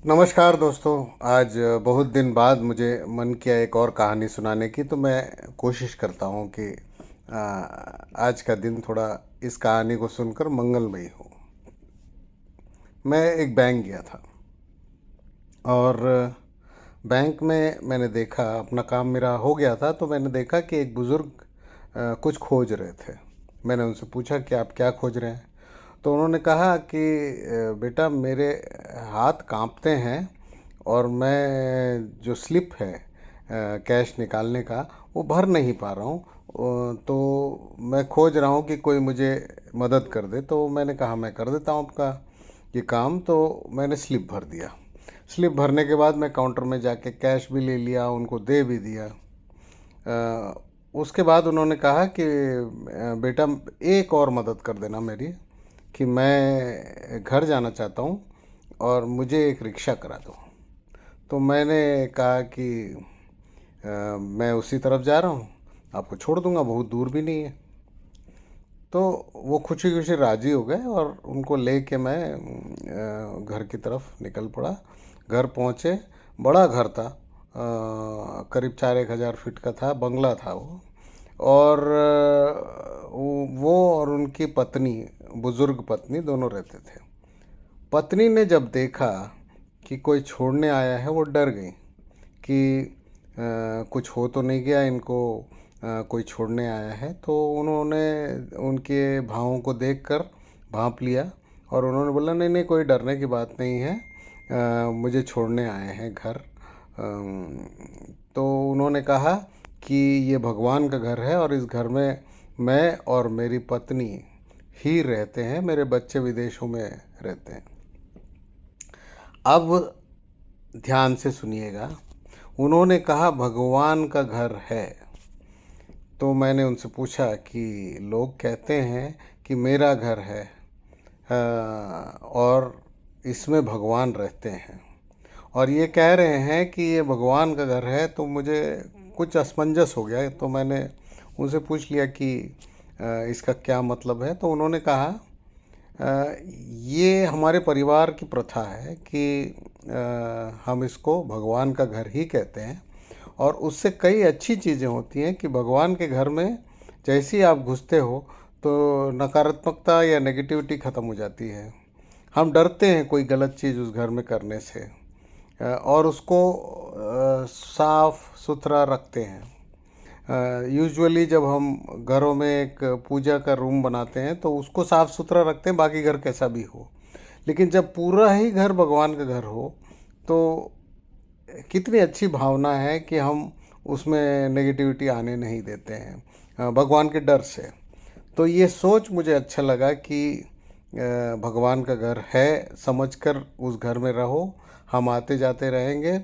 नमस्कार दोस्तों। आज बहुत दिन बाद मुझे मन किया एक और कहानी सुनाने की, तो मैं कोशिश करता हूँ कि आज का दिन थोड़ा इस कहानी को सुनकर मंगलमयी हो। मैं एक बैंक गया था और बैंक में मैंने देखा, अपना काम मेरा हो गया था, तो मैंने देखा कि एक बुज़ुर्ग कुछ खोज रहे थे। मैंने उनसे पूछा कि आप क्या खोज रहे हैं? तो उन्होंने कहा कि बेटा, मेरे हाथ कांपते हैं और मैं जो स्लिप है कैश निकालने का, वो भर नहीं पा रहा हूँ। तो मैं खोज रहा हूँ कि कोई मुझे मदद कर दे। तो मैंने कहा मैं कर देता हूँ आपका ये काम। तो मैंने स्लिप भर दिया। स्लिप भरने के बाद मैं काउंटर में जाके कैश भी ले लिया, उनको दे भी दिया। उसके बाद उन्होंने कहा कि बेटा, एक और मदद कर देना मेरी, कि मैं घर जाना चाहता हूँ और मुझे एक रिक्शा करा दो। तो मैंने कहा कि मैं उसी तरफ जा रहा हूँ, आपको छोड़ दूँगा, बहुत दूर भी नहीं है। तो वो खुशी खुशी राज़ी हो गए और उनको ले के मैं घर की तरफ निकल पड़ा। घर पहुँचे, बड़ा घर था, करीब 4-1 हज़ार फीट का था, बंगला था वो। और वो और उनकी पत्नी, बुज़ुर्ग पत्नी, दोनों रहते थे। पत्नी ने जब देखा कि कोई छोड़ने आया है, वो डर गई कि कुछ हो तो नहीं गया इनको, कोई छोड़ने आया है। तो उन्होंने उनके भावों को देखकर भांप लिया और उन्होंने बोला, नहीं नहीं, कोई डरने की बात नहीं है, मुझे छोड़ने आए हैं घर। तो उन्होंने कहा कि ये भगवान का घर है और इस घर में मैं और मेरी पत्नी ही रहते हैं, मेरे बच्चे विदेशों में रहते हैं। अब ध्यान से सुनिएगा। उन्होंने कहा भगवान का घर है। तो मैंने उनसे पूछा कि लोग कहते हैं कि मेरा घर है और इसमें भगवान रहते हैं, और ये कह रहे हैं कि ये भगवान का घर है। तो मुझे कुछ असमंजस हो गया। तो मैंने उनसे पूछ लिया कि इसका क्या मतलब है। तो उन्होंने कहा ये हमारे परिवार की प्रथा है कि हम इसको भगवान का घर ही कहते हैं, और उससे कई अच्छी चीज़ें होती हैं कि भगवान के घर में जैसे ही आप घुसते हो तो नकारात्मकता या नेगेटिविटी ख़त्म हो जाती है। हम डरते हैं कोई गलत चीज़ उस घर में करने से, और उसको साफ सुथरा रखते हैं। यूजुअली जब हम घरों में एक पूजा का रूम बनाते हैं तो उसको साफ़ सुथरा रखते हैं, बाकी घर कैसा भी हो। लेकिन जब पूरा ही घर भगवान का घर हो तो कितनी अच्छी भावना है कि हम उसमें नेगेटिविटी आने नहीं देते हैं, भगवान के डर से। तो ये सोच मुझे अच्छा लगा कि भगवान का घर है समझकर उस घर में रहो। हम आते जाते रहेंगे,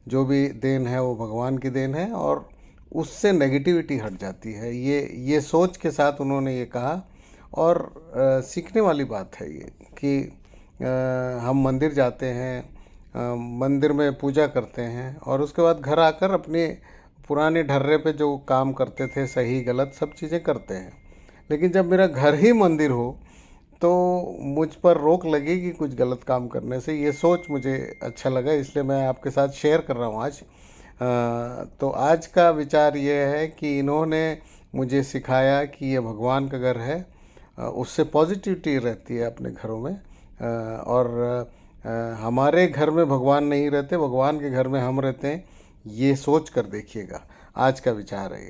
जो भी देन है वो भगवान की देन है, और उससे नेगेटिविटी हट जाती है। ये सोच के साथ उन्होंने ये कहा। और सीखने वाली बात है ये कि हम मंदिर जाते हैं, मंदिर में पूजा करते हैं, और उसके बाद घर आकर अपने पुराने ढर्रे पे जो काम करते थे, सही गलत सब चीज़ें करते हैं। लेकिन जब मेरा घर ही मंदिर हो तो मुझ पर रोक लगेगी कुछ गलत काम करने से। ये सोच मुझे अच्छा लगा, इसलिए मैं आपके साथ शेयर कर रहा हूँ आज। तो आज का विचार ये है कि इन्होंने मुझे सिखाया कि ये भगवान का घर है, उससे पॉजिटिविटी रहती है अपने घरों में। और हमारे घर में भगवान नहीं रहते, भगवान के घर में हम रहते हैं। ये सोच कर देखिएगा। आज का विचार है ये।